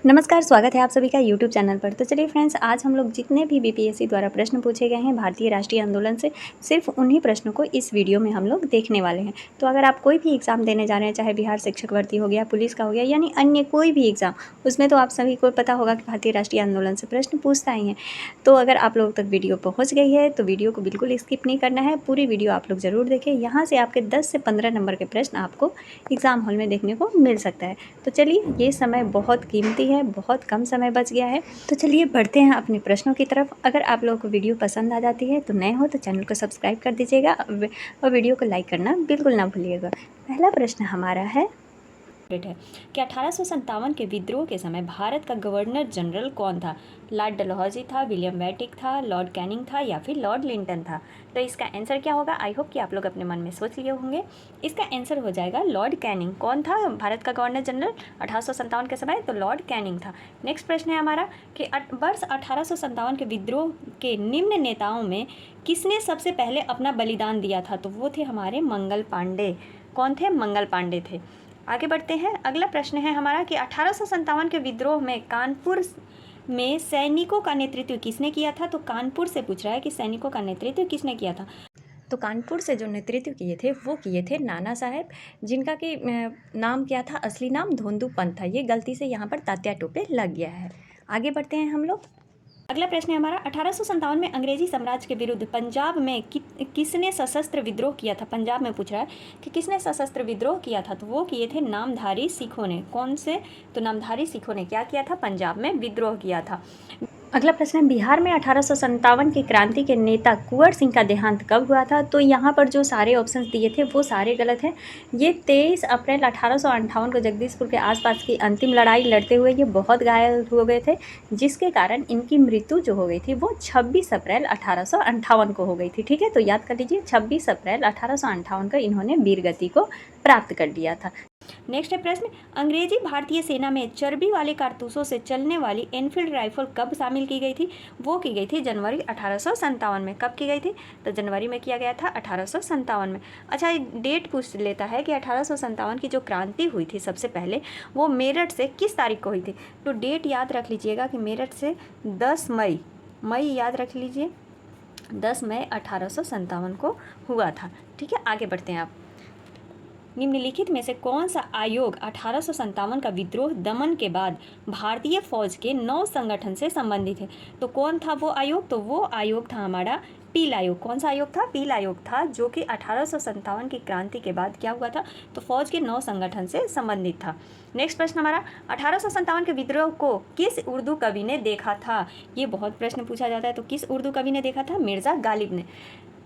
नमस्कार, स्वागत है आप सभी का यूट्यूब चैनल पर। तो चलिए फ्रेंड्स, आज हम लोग जितने भी बीपीएससी द्वारा प्रश्न पूछे गए हैं भारतीय राष्ट्रीय आंदोलन से, सिर्फ उन्हीं प्रश्नों को इस वीडियो में हम लोग देखने वाले हैं। तो अगर आप कोई भी एग्ज़ाम देने जा रहे हैं, चाहे बिहार शिक्षक भर्ती हो गया, पुलिस का हो गया, यानी अन्य कोई भी एग्ज़ाम, उसमें तो आप सभी को पता होगा कि भारतीय राष्ट्रीय आंदोलन से प्रश्न पूछता ही है। तो अगर आप लोग तक वीडियो पहुँच गई है तो वीडियो को बिल्कुल स्किप नहीं करना है, पूरी वीडियो आप लोग ज़रूर देखें। यहाँ से आपके 10 से 15 नंबर के प्रश्न आपको एग्ज़ाम हॉल में देखने को मिल सकता है। तो चलिए, ये समय बहुत कीमती है, बहुत कम समय बच गया है। तो चलिए बढ़ते हैं अपने प्रश्नों की तरफ। अगर आप लोगों को वीडियो पसंद आ जाती है तो नए हो तो चैनल को सब्सक्राइब कर दीजिएगा और वीडियो को लाइक करना बिल्कुल ना भूलिएगा। पहला प्रश्न हमारा है कि 1857 के विद्रोह के समय भारत का गवर्नर जनरल कौन था? लॉर्ड डलहौजी था, विलियम बेंटिक था, लॉर्ड कैनिंग था या फिर लॉर्ड लिंटन था? तो इसका आंसर क्या होगा? आई होप कि आप लोग अपने मन में सोच लिए होंगे। इसका आंसर हो जाएगा लॉर्ड कैनिंग। कौन था भारत का गवर्नर जनरल 1857 के समय? तो लॉर्ड कैनिंग था। नेक्स्ट प्रश्न है हमारा कि वर्ष 1857 के विद्रोह के निम्न नेताओं में किसने सबसे पहले अपना बलिदान दिया था? तो वो थे हमारे मंगल पांडे। कौन थे? मंगल पांडे थे। आगे बढ़ते हैं। अगला प्रश्न है हमारा कि 1857 के विद्रोह में कानपुर में सैनिकों का नेतृत्व किसने किया था? तो कानपुर से पूछ रहा है कि सैनिकों का नेतृत्व किसने किया था? तो कानपुर से जो नेतृत्व किए थे वो किए थे नाना साहेब, जिनका कि नाम क्या था? असली नाम धोंदू पंत था। ये गलती से यहाँ पर तात्या टोपे लग गया है। आगे बढ़ते हैं हम लोग। अगला प्रश्न है हमारा 1857 में अंग्रेजी साम्राज्य के विरुद्ध पंजाब में किसने सशस्त्र विद्रोह किया था? पंजाब में पूछ रहा है कि किसने सशस्त्र विद्रोह किया था? तो वो किए थे नामधारी सिखों ने। कौन से? तो नामधारी सिखों ने क्या किया था? पंजाब में विद्रोह किया था। अगला प्रश्न है, बिहार में 1857 की क्रांति के नेता कुंवर सिंह का देहांत कब हुआ था? तो यहाँ पर जो सारे ऑप्शंस दिए थे वो सारे गलत हैं। ये 23 अप्रैल 1858 को जगदीशपुर के आसपास की अंतिम लड़ाई लड़ते हुए ये बहुत घायल हो गए थे, जिसके कारण इनकी मृत्यु जो हो गई थी वो 26 अप्रैल 1858 को हो गई थी। ठीक है, तो याद कर लीजिए, 26 अप्रैल 1858 को इन्होंने वीरगति को प्राप्त कर लिया था। नेक्स्ट है प्रश्न, अंग्रेजी भारतीय सेना में चर्बी वाले कारतूसों से चलने वाली एनफील्ड राइफल कब शामिल की गई थी? वो की गई थी जनवरी 1857 में। कब की गई थी? तो जनवरी में किया गया था 1857 में। अच्छा, डेट पूछ लेता है कि 1857 की जो क्रांति हुई थी सबसे पहले वो मेरठ से किस तारीख को हुई थी? तो डेट याद रख लीजिएगा कि मेरठ से 10 मई याद रख लीजिए, 10 मई 1857 को हुआ था। ठीक है, आगे बढ़ते हैं आप। निम्नलिखित में से कौन सा आयोग 1857 का विद्रोह दमन के बाद भारतीय फौज के नौ संगठन से संबंधित है? तो कौन था वो आयोग? तो वो आयोग था हमारा पील आयोग। कौन सा आयोग था? पील आयोग था, जो कि 1857 की क्रांति के बाद क्या हुआ था? तो फौज के 9 संगठन से संबंधित था। नेक्स्ट प्रश्न हमारा, 1857 के विद्रोह को किस उर्दू कवि ने देखा था? ये बहुत प्रश्न पूछा जाता है, तो किस उर्दू कवि ने देखा था? मिर्ज़ा गालिब ने।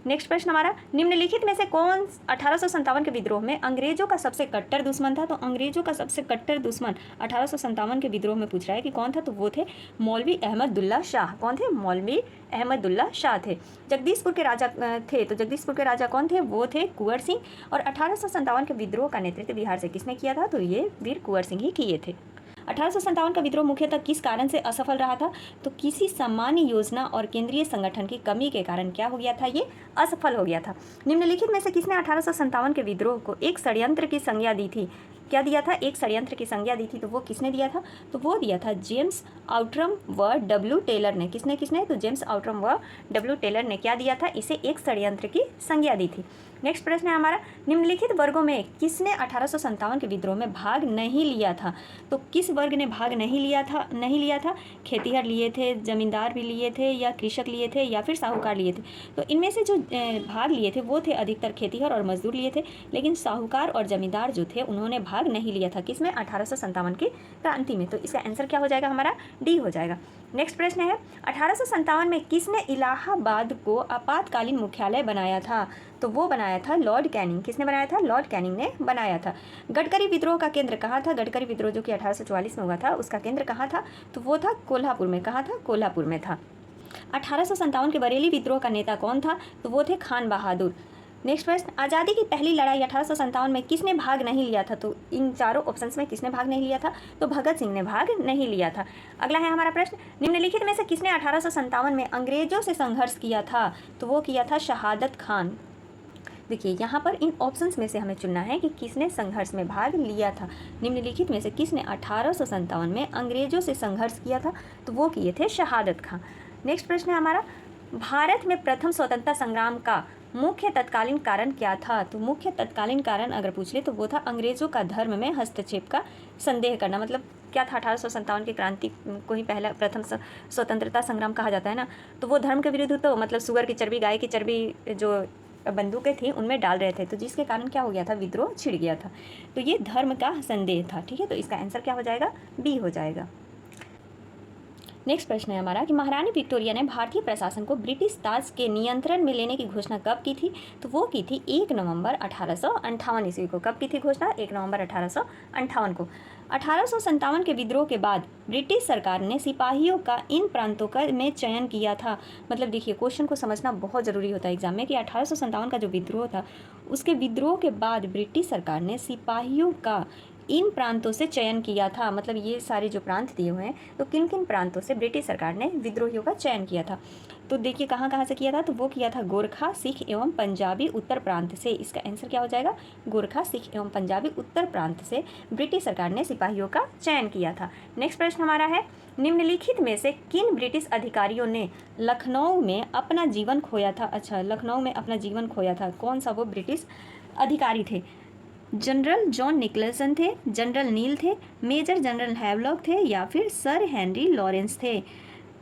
नेक्स्ट प्रश्न हमारा, निम्नलिखित में से कौन 1857 के विद्रोह में अंग्रेजों का सबसे कट्टर दुश्मन था? तो अंग्रेजों का सबसे कट्टर दुश्मन 1857 के विद्रोह में पूछ रहा है कि कौन था? तो वो थे मौलवी अहमदुल्ला शाह। कौन थे? मौलवी अहमदुल्ला शाह थे। जगदीशपुर के राजा थे, तो जगदीशपुर के राजा कौन थे? वो थे कुंवर सिंह। और 1857 के विद्रोह का नेतृत्व बिहार से किसने किया था? तो ये वीर कुंवर सिंह ही किए थे। 1857 का विद्रोह मुख्यतः किस कारण से असफल रहा था? तो किसी सामान्य योजना और केंद्रीय संगठन की कमी के कारण क्या हो गया था? ये असफल हो गया था। निम्नलिखित में से किसने 1857 के विद्रोह को एक षड्यंत्र की संज्ञा दी थी? क्या दिया था? एक षड्यंत्र की संज्ञा दी थी, तो वो किसने दिया था? तो वो दिया था जेम्स आउट्रम व डब्ल्यू टेलर ने। किसने? तो जेम्स आउट्रम व डब्ल्यू टेलर ने क्या दिया था? इसे एक षड्यंत्र की संज्ञा दी थी। नेक्स्ट प्रश्न है हमारा, निम्नलिखित वर्गों में किसने 1857 के विद्रोह में भाग नहीं लिया था? तो किस वर्ग ने भाग नहीं लिया था? खेतीहर लिए थे, जमींदार भी लिए थे, या कृषक लिए थे, या फिर साहूकार लिए थे? तो इनमें से जो भाग लिए थे वो थे अधिकतर खेतीहर और मजदूर लिए थे, लेकिन साहूकार और जमींदार जो थे उन्होंने भाग नहीं लिया था। किसमें? 1857 की क्रांति में। तो इसका आंसर क्या हो जाएगा हमारा? डी हो जाएगा। नेक्स्ट प्रश्न है, 1857 में किसने इलाहाबाद को आपातकालीन मुख्यालय बनाया था? तो वो बनाया था लॉर्ड कैनिंग। किसने बनाया था? लॉर्ड कैनिंग ने बनाया था। गडकरी विद्रोह का केंद्र कहाँ था? गडकरी विद्रोह जो कि 1844 में हुआ था, उसका केंद्र कहाँ था? तो वो था कोल्हापुर में। कहाँ था? कोल्हापुर में था। 1857 के बरेली विद्रोह का नेता कौन था? तो वो थे खान बहादुर। नेक्स्ट प्रश्न, आज़ादी की पहली लड़ाई 1857 में किसने भाग नहीं लिया था? तो इन चारों ऑप्शंस में किसने भाग नहीं लिया था? तो भगत सिंह ने भाग नहीं लिया था। अगला है हमारा प्रश्न, निम्नलिखित में से किसने 1857 में अंग्रेजों से संघर्ष किया था? तो वो किया था शहादत खान। देखिए यहाँ पर इन ऑप्शंस में से हमें चुनना है कि किसने संघर्ष में भाग लिया था। निम्नलिखित में से किसने 1857 में अंग्रेजों से संघर्ष किया था, तो वो किए थे शहादत खां। नेक्स्ट प्रश्न है हमारा, भारत में प्रथम स्वतंत्रता संग्राम का मुख्य तत्कालीन कारण क्या था। तो मुख्य तत्कालीन कारण अगर पूछ ले तो वो था अंग्रेजों का धर्म में हस्तक्षेप का संदेह करना। मतलब क्या था, 1857 की क्रांति को ही पहला प्रथम स्वतंत्रता संग्राम कहा जाता है ना। तो वो धर्म के विरुद्ध, तो मतलब सुअर की चर्बी, गाय की चर्बी जो बंदूकें थी उनमें डाल रहे थे, तो जिसके कारण क्या हो गया था, विद्रोह छिड़ गया था। तो ये धर्म का संदेह था। ठीक है, तो इसका आंसर क्या हो जाएगा, बी हो जाएगा। नेक्स्ट प्रश्न है हमारा कि महारानी विक्टोरिया ने भारतीय प्रशासन को ब्रिटिश ताज के नियंत्रण में लेने की घोषणा कब की थी। तो वो की थी 1 नवंबर 1858 ईस्वी को। कब की थी घोषणा, 1 नवंबर 1858 को। 1857 के विद्रोह के बाद ब्रिटिश सरकार ने सिपाहियों का इन प्रांतों का में चयन किया था। मतलब देखिए, क्वेश्चन को समझना बहुत ज़रूरी होता है एग्जाम में कि 1857 का जो विद्रोह था, उसके विद्रोह के बाद ब्रिटिश सरकार ने सिपाहियों का इन प्रांतों से चयन किया था। मतलब ये सारे जो प्रांत दिए हुए हैं, तो किन किन प्रांतों से ब्रिटिश सरकार ने विद्रोहियों का चयन किया था। तो देखिए कहाँ कहाँ से किया था, तो वो किया था गोरखा, सिख एवं पंजाबी उत्तर प्रांत से। इसका आंसर क्या हो जाएगा, गोरखा, सिख एवं पंजाबी उत्तर प्रांत से ब्रिटिश सरकार ने सिपाहियों का चयन किया था। नेक्स्ट प्रश्न हमारा है, निम्नलिखित में से किन ब्रिटिश अधिकारियों ने लखनऊ में अपना जीवन खोया था। अच्छा, लखनऊ में अपना जीवन खोया था, कौन सा वो ब्रिटिश अधिकारी थे। जनरल जॉन निकलसन थे, जनरल नील थे, मेजर जनरल हैवलॉक थे, या फिर सर हेनरी लॉरेंस थे।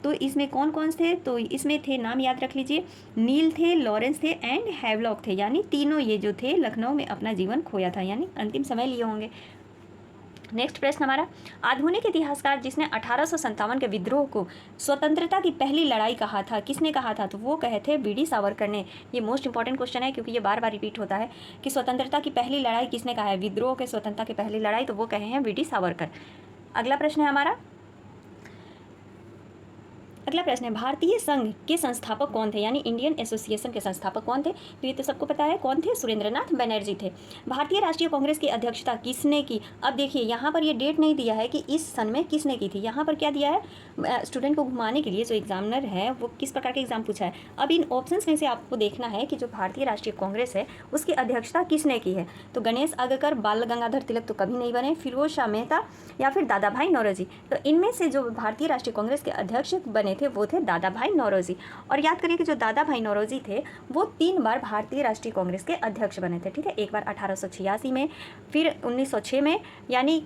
तो इसमें कौन कौन थे, तो इसमें थे, नाम याद रख लीजिए, नील थे, लॉरेंस थे एंड हैवलॉक थे। यानी तीनों ये जो थे लखनऊ में अपना जीवन खोया था, यानी अंतिम समय लिए होंगे। नेक्स्ट प्रश्न हमारा, आधुनिक इतिहासकार जिसने 1857 के विद्रोह को स्वतंत्रता की पहली लड़ाई कहा था, किसने कहा था। तो वो कहे थे वीडी सावरकर ने। ये मोस्ट इंपॉर्टेंट क्वेश्चन है क्योंकि ये बार बार रिपीट होता है कि स्वतंत्रता की पहली लड़ाई किसने कहा है, विद्रोह के स्वतंत्रता की पहली लड़ाई, तो वो कहे हैं वीडी सावरकर। अगला प्रश्न है हमारा, अगला प्रश्न है, भारतीय संघ के संस्थापक कौन थे, यानी इंडियन एसोसिएशन के संस्थापक कौन थे। तो ये तो सबको पता है कौन थे, सुरेंद्रनाथ बनर्जी थे। भारतीय राष्ट्रीय कांग्रेस की अध्यक्षता किसने की। अब देखिए यहाँ पर ये डेट नहीं दिया है कि इस सन में किसने की थी, यहाँ पर क्या दिया है, स्टूडेंट को घुमाने के लिए जो एग्जामिनर है वो किस प्रकार के एग्जाम पूछा है। अब इन ऑप्शंस में से आपको देखना है कि जो भारतीय राष्ट्रीय कांग्रेस है उसकी अध्यक्षता किसने की है। तो गणेश आगरकर, बाल गंगाधर तिलक तो कभी नहीं बने, फिरोज शाह मेहता या फिर दादा भाई नौरोजी। तो इनमें से जो भारतीय राष्ट्रीय कांग्रेस के अध्यक्ष बने थे वो थे दादा भाई नौरोजी। और याद करिए कि जो दादा भाई नौरोजी थे वो 3 बार भारतीय राष्ट्रीय कांग्रेस के अध्यक्ष बने थे। ठीक है, एक बार 1886 में, फिर 1906 में, यानी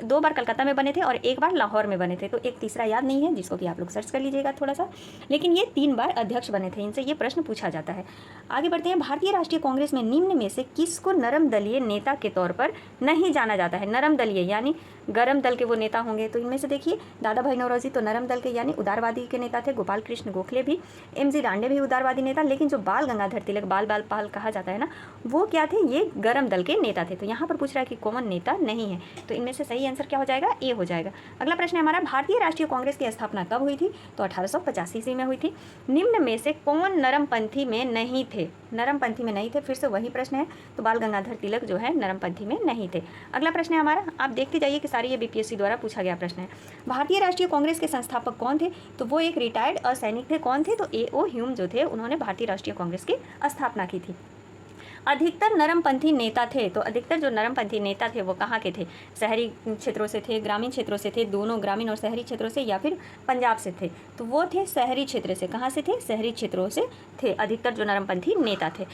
2 बार कलकत्ता में बने थे और एक बार लाहौर में बने थे। तो एक तीसरा याद नहीं है जिसको कि आप लोग सर्च कर लीजिएगा थोड़ा सा, लेकिन ये 3 बार अध्यक्ष बने थे। इनसे ये प्रश्न पूछा जाता है। आगे बढ़ते हैं, भारतीय राष्ट्रीय कांग्रेस में निम्न में से किसको नरम दलीय नेता के तौर पर नहीं जाना जाता है। नरम दलीय यानी गरम दल के वो नेता होंगे। तो इनमें से देखिए, दादा भाई नौरोजी तो नरम दल के यानी उदारवादी के नेता थे, गोपाल कृष्ण गोखले भी, एम.जी. रांडे भी उदारवादी नेता, लेकिन जो बाल गंगाधर तिलक, बाल पाल कहा जाता है ना, वो क्या थे, ये गरम दल के नेता थे। तो यहाँ पर पूछ रहा है कि कौन नेता नहीं है, तो इनमें से सही आंसर क्या हो जाएगा, ए हो जाएगा। अगला प्रश्न है हमारा, भारतीय राष्ट्रीय कांग्रेस की स्थापना कब हुई थी। तो 1885 ईस्वी में हुई थी। निम्न में से कौन नरमपंथी में नहीं थे, नरमपंथी में नहीं थे, फिर से वही प्रश्न है। तो बाल गंगाधर तिलक जो है नरमपंथी में नहीं थे। अगला प्रश्न है हमारा, आप देखते जाइए कि सारी ये बीपीएससी द्वारा पूछा गया प्रश्न है। भारतीय राष्ट्रीय कांग्रेस के संस्थापक कौन थे। तो वो एक रिटायर्ड असैनिक थे। कौन थे, तो ए.ओ. ह्यूम जो थे, उन्होंने भारतीय राष्ट्रीय कांग्रेस की स्थापना की थी। अधिकतर नरमपंथी नेता थे। तो अधिकतर जो नरमपंथी नेता थे वो कहाँ के थे, शहरी क्षेत्रों से थे, ग्रामीण क्षेत्रों से थे, दोनों ग्रामीण और शहरी क्षेत्रों से, या फिर पंजाब से थे। तो वो थे शहरी क्षेत्र से। कहाँ से थे, शहरी क्षेत्रों से थे अधिकतर जो नरमपंथी नेता थे।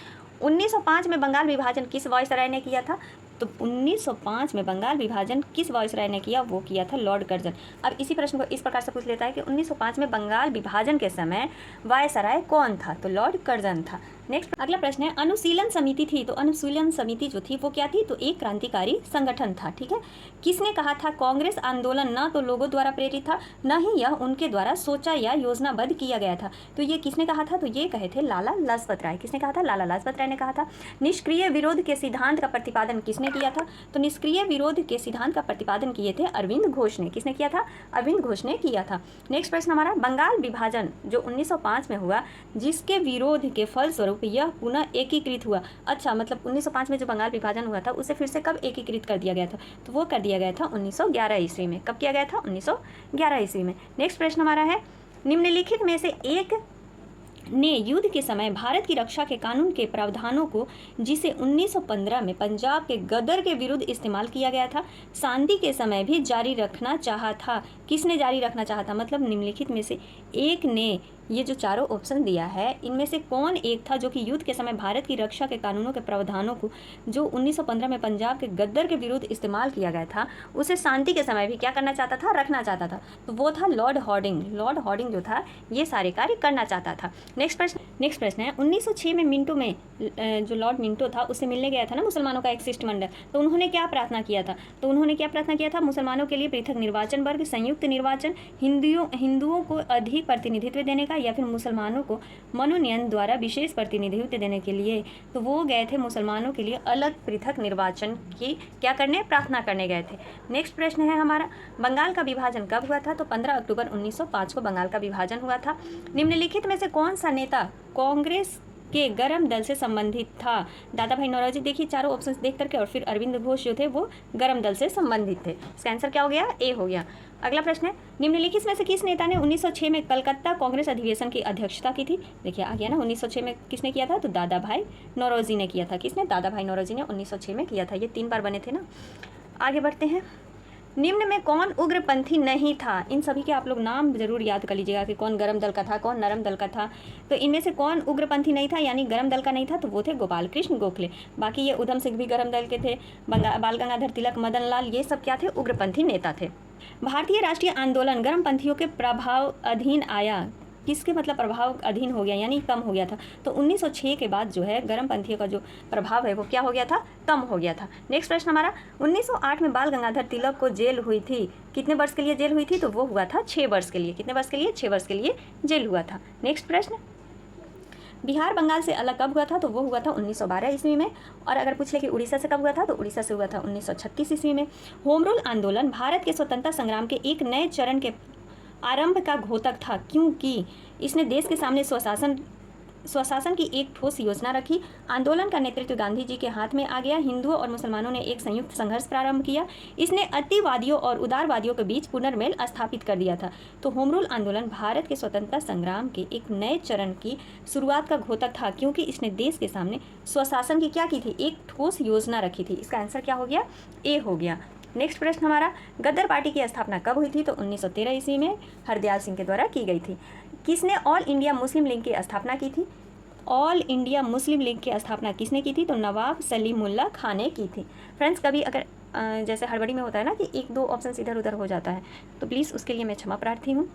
1905 में बंगाल विभाजन किस वायसराय ने किया था। तो 1905 में बंगाल विभाजन किस वायसराय ने किया, वो किया था लॉर्ड कर्जन। अब इसी प्रश्न को इस प्रकार से पूछ लेता है कि 1905 में बंगाल विभाजन के समय वायसराय कौन था। तो लॉर्ड कर्जन था। नेक्स्ट अगला प्रश्न है, अनुशीलन समिति थी। तो अनुशीलन समिति जो थी वो क्या थी, तो एक क्रांतिकारी संगठन था। ठीक है, किसने कहा था कांग्रेस आंदोलन न तो लोगों द्वारा प्रेरित था, न ही यह उनके द्वारा सोचा या योजनाबद्ध किया गया था। तो ये किसने कहा था, तो ये कहे थे लाला लाजपत राय। किसने कहा था, लाला लाजपत राय ने कहा था। निष्क्रिय विरोध के सिद्धांत का प्रतिपादन किसने किया था। तो निष्क्रिय विरोध के सिद्धांत का प्रतिपादन किए थे अरविंद घोष ने। किसने किया था, अरविंद घोष ने किया था। नेक्स्ट प्रश्न हमारा, बंगाल विभाजन जो 1905 में हुआ, जिसके विरोध के फलस्वरूप यह पुनः एकीकृत हुआ। अच्छा, मतलब 1905 में जो बंगाल विभाजन हुआ था उसे फिर से कब एकीकृत कर दिया गया था, तो वो कर दिया गया था 1911 ईस्वी में। कब किया गया था, 1911 ईस्वी में। नेक्स्ट प्रश्न हमारा है, निम्नलिखित में से एक ने युद्ध के समय भारत की रक्षा के कानून के प्रावधानों को, जिसे 1915 में पंजाब के गदर के विरुद्ध इस्तेमाल किया गया था, शांति के समय भी जारी रखना चाहा था। किसने जारी रखना चाहा था? मतलब निम्नलिखित में से एक ने, ये जो चारों ऑप्शन दिया है इनमें से कौन एक था जो कि युद्ध के समय भारत की रक्षा के कानूनों के प्रावधानों को, जो 1915 में पंजाब के गद्दर के विरुद्ध इस्तेमाल किया गया था, उसे शांति के समय भी क्या करना चाहता था? रखना चाहता था। तो वो था लॉर्ड हॉर्डिंग। लॉर्ड हॉर्डिंग जो था ये सारे कार्य करना चाहता था। नेक्स्ट प्रश्न है 1906 में मिंटो में जो लॉर्ड मिंटो था उससे मिलने गया था ना मुसलमानों का एक शिष्टमंडल। तो उन्होंने क्या प्रार्थना किया था? तो उन्होंने क्या प्रार्थना किया था? मुसलमानों के लिए पृथक निर्वाचन वर्ग, संयुक्त निर्वाचन, हिंदुओं को अधिक प्रतिनिधित्व देने का, या फिर मुसलमानों को मनोनयन द्वारा विशेष प्रतिनिधित्व देने के लिए। तो वो गए थे मुसलमानों के लिए अलग पृथक निर्वाचन की क्या करने? प्रार्थना करने गए थे। नेक्स्ट प्रश्न है हमारा, बंगाल का विभाजन कब हुआ था? तो 15 अक्टूबर 1905 को बंगाल का विभाजन हुआ था। निम्नलिखित में से कौन सा नेता कांग्रेस के गरम दल से संबंधित था? दादा भाई नौरोजी। देखिए चारों ऑप्शंस देख करके, और फिर अरविंद घोष जो थे वो गरम दल से संबंधित थे। इसका आंसर क्या हो गया? ए हो गया। अगला प्रश्न है, निम्नलिखित में से किस नेता ने 1906 में कलकत्ता कांग्रेस अधिवेशन की अध्यक्षता की थी? देखिए आ गया ना, 1906 में किसने किया था? तो दादा भाई नौरोजी ने किया था। किसने? दादा भाई नौरोजी ने 1906 में किया था। ये 3 बार बने थे ना। आगे बढ़ते हैं, निम्न में कौन उग्रपंथी नहीं था? इन सभी के आप लोग नाम जरूर याद कर लीजिएगा कि कौन गरम दल का था, कौन नरम दल का था। तो इनमें से कौन उग्रपंथी नहीं था, यानी गरम दल का नहीं था? तो वो थे गोपाल कृष्ण गोखले। बाकी ये उधम सिंह भी गरम दल के थे, बाल गंगाधर तिलक, मदन लाल, ये सब क्या थे? उग्रपंथी नेता थे। भारतीय राष्ट्रीय आंदोलन गरमपंथियों के प्रभाव अधीन आया। किसके मतलब प्रभाव अधीन हो गया, यानी कम हो गया था? तो 1906 के बाद जो है गरमपंथियों का जो प्रभाव है वो क्या हो गया था? कम हो गया था। नेक्स्ट प्रश्न हमारा, 1908 में बाल गंगाधर तिलक को जेल हुई थी। कितने वर्ष के लिए जेल हुई थी? तो वो हुआ था 6 वर्ष के लिए। कितने वर्ष के लिए? 6 वर्ष के लिए जेल हुआ था। नेक्स्ट प्रश्न, बिहार बंगाल से अलग कब हुआ था? तो वो हुआ था 1912 ईस्वी में। और अगर पूछ ले कि उड़ीसा से कब हुआ था? तो उड़ीसा से हुआ था 1936 ईस्वी में। होम रूल आंदोलन भारत के स्वतंत्रता संग्राम के एक नए चरण के आरंभ का घोतक था, क्योंकि इसने देश के सामने स्वशासन की एक ठोस योजना रखी। आंदोलन का नेतृत्व गांधी जी के हाथ में आ गया। हिंदुओं और मुसलमानों ने एक संयुक्त संघर्ष प्रारंभ किया। इसने अतिवादियों और उदारवादियों के बीच पुनर्मेल स्थापित कर दिया था। तो होम रूल आंदोलन भारत के स्वतंत्रता संग्राम के एक नए चरण की शुरुआत का घोतक था, क्योंकि इसने देश के सामने स्वशासन की क्या की थी? एक ठोस योजना रखी थी। इसका आंसर क्या हो गया? ए हो गया। नेक्स्ट प्रश्न हमारा, गदर पार्टी की स्थापना कब हुई थी? तो 1913 ईस्वी में हरदयाल सिंह के द्वारा की गई थी। किसने ऑल इंडिया मुस्लिम लीग की स्थापना की थी? ऑल इंडिया मुस्लिम लीग की स्थापना किसने की थी? तो नवाब सलीमुल्लाह खान ने की थी। फ्रेंड्स कभी अगर जैसे हड़बड़ी में होता है ना कि 1-2 ऑप्शन इधर उधर हो जाता है, तो प्लीज़ उसके लिए मैं क्षमा प्रार्थी हूँ।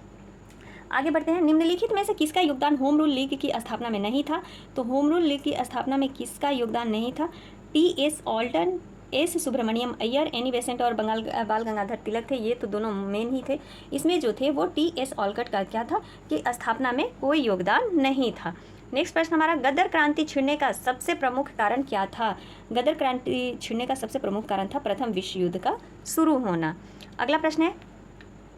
आगे बढ़ते हैं, निम्नलिखित में से किसका योगदान होम रूल लीग की स्थापना में नहीं था? तो होम रूल लीग की स्थापना में किसका योगदान नहीं था? T S. Alton, S. Subramaniam Iyer, Annie Besant और बाल गंगाधर तिलक थे। ये तो दोनों मेन ही थे। इसमें जो थे वो टी.एस. ऑलकट का क्या था कि स्थापना में कोई योगदान नहीं था। नेक्स्ट प्रश्न हमारा, गदर क्रांति छिड़ने का सबसे प्रमुख कारण क्या था? गदर क्रांति छिड़ने का सबसे प्रमुख कारण था प्रथम विश्व युद्ध का शुरू होना। अगला प्रश्न है,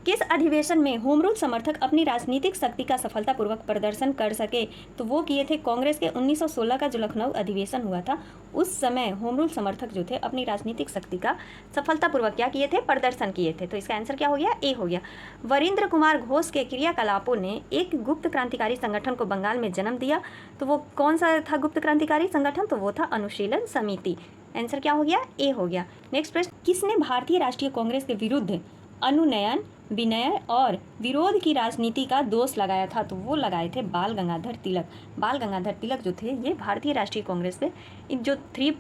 किस अधिवेशन में होम रूल समर्थक अपनी राजनीतिक शक्ति का सफलतापूर्वक प्रदर्शन कर सके? तो वो किए थे कांग्रेस के 1916 का जो लखनऊ अधिवेशन हुआ था, उस समय होम रूल समर्थक जो थे अपनी राजनीतिक शक्ति का सफलतापूर्वक क्या किए थे? प्रदर्शन किए थे। तो इसका आंसर क्या हो गया? ए हो गया। वरिंद्र कुमार घोष के क्रियाकलापों ने एक गुप्त क्रांतिकारी संगठन को बंगाल में जन्म दिया। तो वो कौन सा था गुप्त क्रांतिकारी संगठन? तो वो था अनुशीलन समिति। आंसर क्या हो गया? ए हो गया। नेक्स्ट प्रश्न, किसने भारतीय राष्ट्रीय कांग्रेस के विरुद्ध अनुनयन, विनय और विरोध की राजनीति का दोष लगाया था? तो वो लगाए थे बाल गंगाधर तिलक। बाल गंगाधर तिलक जो थे ये भारतीय राष्ट्रीय कांग्रेस पे जो 3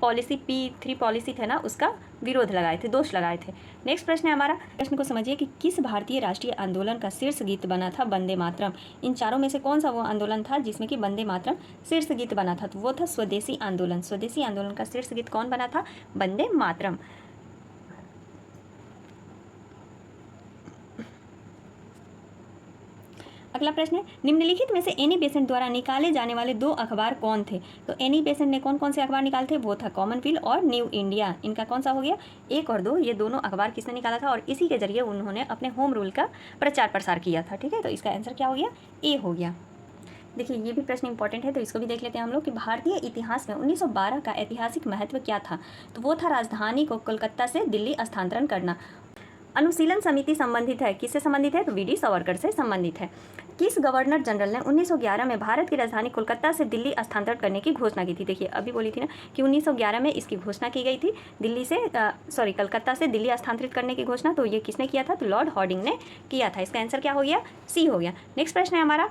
पॉलिसी थे ना, उसका विरोध लगाए थे, दोष लगाए थे। नेक्स्ट प्रश्न है हमारा, प्रश्न को समझिए कि किस भारतीय राष्ट्रीय आंदोलन का शीर्ष गीत बना था वंदे मातरम? इन चारों में से कौन सा वो आंदोलन था जिसमें कि वंदे मातरम शीर्ष गीत बना था? तो वो था स्वदेशी आंदोलन। स्वदेशी आंदोलन का शीर्ष गीत कौन बना था? वंदे मातरम। अगला प्रश्न है, निम्नलिखित में से एनी बेसेंट द्वारा निकाले जाने वाले 2 अखबार कौन थे? तो एनी बेसेंट ने कौन कौन से अखबार निकाले थे? वो था कॉमनवेल्थ और न्यू इंडिया। इनका कौन सा हो गया? 1 और 2, ये दोनों अखबार किसने निकाला था? और इसी के जरिए उन्होंने अपने होम रूल का प्रचार प्रसार किया था। ठीक है, तो इसका आंसर क्या हो गया? ए हो गया। देखिए ये भी प्रश्न इंपॉर्टेंट है, तो इसको भी देख लेते हैं हम लोग कि भारतीय इतिहास में 1912 का ऐतिहासिक महत्व क्या था? तो वो था राजधानी को कोलकाता से दिल्ली स्थानांतरण करना। अनुशीलन समिति संबंधित है, किससे संबंधित है? तो वी.डी. सावरकर से संबंधित है। किस गवर्नर जनरल ने 1911 में भारत की राजधानी कोलकाता से दिल्ली स्थानांतरित करने की घोषणा की थी? देखिए अभी बोली थी ना कि 1911 में इसकी घोषणा की गई थी, कलकत्ता से दिल्ली स्थानांतरित करने की घोषणा। तो ये किसने किया था? तो लॉर्ड हार्डिंग ने किया था। इसका आंसर क्या हो गया? सी हो गया। नेक्स्ट प्रश्न है हमारा,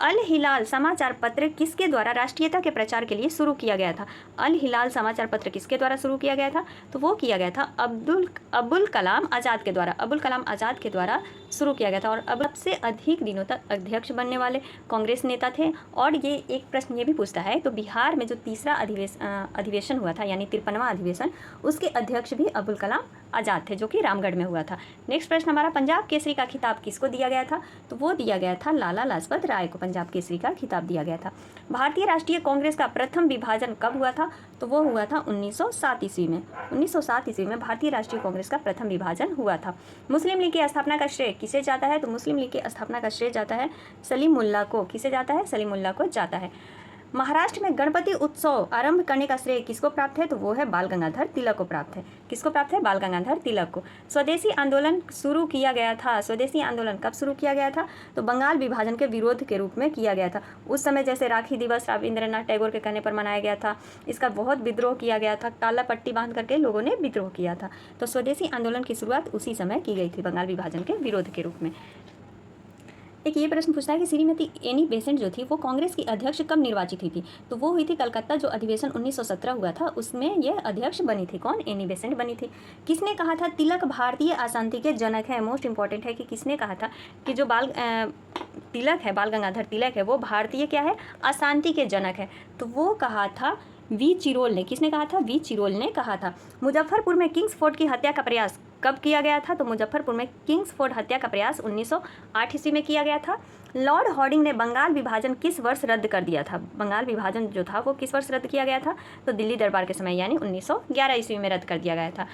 अल हिलाल समाचार पत्र किसके द्वारा राष्ट्रीयता के प्रचार के लिए शुरू किया गया था? अल हिलाल समाचार पत्र किसके द्वारा शुरू किया गया था? तो वो किया गया था अबुल कलाम आज़ाद के द्वारा। अबुल कलाम आज़ाद के द्वारा शुरू किया गया था। और अब सबसे अधिक दिनों तक अध्यक्ष बनने वाले कांग्रेस नेता थे। और ये एक प्रश्न ये भी पूछता है, तो बिहार में जो तीसरा अधिवेशन हुआ था यानी 53वां अधिवेशन, उसके अध्यक्ष भी अबुल कलाम आज़ाद थे, जो कि रामगढ़ में हुआ था। नेक्स्ट प्रश्न हमारा, पंजाब केसरी का खिताब किसको दिया गया था? तो वो दिया गया था लाला लाजपत राय को पंजाब केसरी का खिताब दिया गया था। भारतीय राष्ट्रीय कांग्रेस का प्रथम विभाजन कब हुआ था? तो वो हुआ था 1907 ईस्वी में। 1907 ईस्वी में भारतीय राष्ट्रीय कांग्रेस का प्रथम विभाजन हुआ था। मुस्लिम लीग की स्थापना का श्रेय किसे जाता है? तो मुस्लिम लीग की स्थापना का श्रेय जाता है सलीमुल्लाह को। किसे जाता है? सलीमुल्लाह को जाता है। महाराष्ट्र में गणपति उत्सव आरंभ करने का श्रेय किसको प्राप्त है? तो वो है बाल गंगाधर तिलक को प्राप्त है। किसको प्राप्त है? बाल गंगाधर तिलक को। स्वदेशी आंदोलन शुरू किया गया था। स्वदेशी आंदोलन कब शुरू किया गया था? तो बंगाल विभाजन के विरोध के रूप में किया गया था। उस समय जैसे राखी दिवस रविंद्रनाथ टैगोर के कहने पर मनाया गया था, इसका बहुत विद्रोह किया गया था, काला पट्टी बांध करके लोगों ने विद्रोह किया था। तो स्वदेशी आंदोलन की शुरुआत उसी समय की गई थी, बंगाल विभाजन के विरोध के रूप में। एक ये प्रश्न पूछता है कि श्रीमती एनी बेसेंट जो थी वो कांग्रेस की अध्यक्ष कब निर्वाचित हुई थी? तो वो हुई थी कलकत्ता जो अधिवेशन 1917 हुआ था, उसमें यह अध्यक्ष बनी थी। कौन? एनी बेसेंट बनी थी। किसने कहा था तिलक भारतीय अशांति के जनक है? मोस्ट इंपॉर्टेंट है कि किसने कहा था कि जो तिलक है, बाल गंगाधर तिलक है, वो भारतीय क्या है? अशांति के जनक है। तो वो कहा था वी चिरोल ने। किसने कहा था? वी चिरोल ने कहा था। मुजफ्फरपुर में किंग्स फोर्ट की हत्या का प्रयास कब किया गया था? तो मुजफ्फरपुर में किंग्स फोर्ट हत्या का प्रयास 1908 ईस्वी में किया गया था। लॉर्ड हार्डिंग ने बंगाल विभाजन किस वर्ष रद्द कर दिया था? बंगाल विभाजन जो था वो किस वर्ष रद्द किया गया था? तो दिल्ली दरबार के समय यानी 1911 ईस्वी में रद्द कर दिया गया था।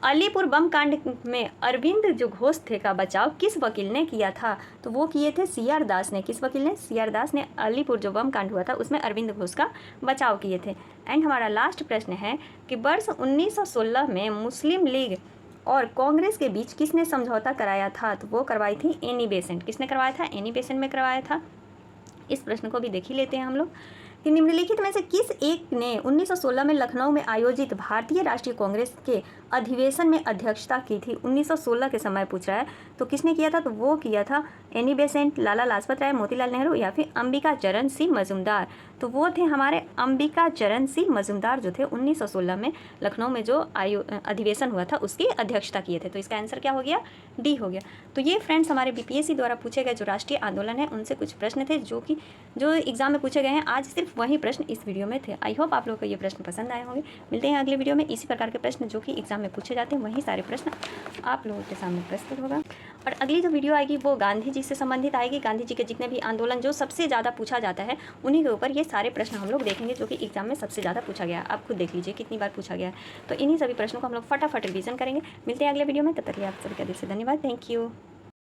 अलीपुर बम कांड में अरविंद जो घोष थे का बचाव किस वकील ने किया था? तो वो किए थे सी.आर. दास ने। किस वकील ने? सी.आर. दास ने अलीपुर जो बम कांड हुआ था उसमें अरविंद घोष का बचाव किए थे। एंड हमारा लास्ट प्रश्न है कि वर्ष 1916 में मुस्लिम लीग और कांग्रेस के बीच किसने समझौता कराया था? तो वो करवाई थी एनी बेसेंट। किसने करवाया था? एनी बेसेंट में करवाया था। इस प्रश्न को भी देख ही लेते हैं हम लोग कि निम्नलिखित में से किस एक ने 1916 में लखनऊ में आयोजित भारतीय राष्ट्रीय कांग्रेस के अधिवेशन में अध्यक्षता की थी? 1916 के समय पूछ रहा है, तो किसने किया था? तो वो किया था एनी बेसेंट, लाला लाजपत राय, मोतीलाल नेहरू या फिर अंबिका चरण सिंह मजूमदार। तो वो थे हमारे अंबिका चरण सिंह मजूमदार जो थे 1916 में लखनऊ में जो अधिवेशन हुआ था उसकी अध्यक्षता किए थे। तो इसका आंसर क्या हो गया? डी हो गया। तो ये फ्रेंड्स हमारे बीपीएससी द्वारा पूछे गए जो राष्ट्रीय आंदोलन है उनसे कुछ प्रश्न थे जो एग्जाम में पूछे गए हैं। आज सिर्फ वही प्रश्न इस वीडियो में थे। आई होप आप लोगों को ये प्रश्न पसंद आए होंगे। मिलते हैं अगले वीडियो में। इसी प्रकार के प्रश्न जो कि एग्जाम में पूछे जाते हैं वही सारे प्रश्न आप लोगों के सामने प्रस्तुत होगा। और अगली जो वीडियो आएगी वो गांधी जी से संबंधित आएगी। गांधी जी के जितने भी आंदोलन जो सबसे ज़्यादा पूछा जाता है उन्हीं के ऊपर ये सारे प्रश्न हम लोग देखेंगे जो कि एग्जाम में सबसे ज़्यादा पूछा गया है। आप खुद देख लीजिए कितनी बार पूछा गया है। तो इन्हीं सभी प्रश्नों को हम लोग फटाफट रिवीजन करेंगे। मिलते हैं अगले वीडियो में, तब तक के लिए आप सभी का दिल से धन्यवाद। Thank you.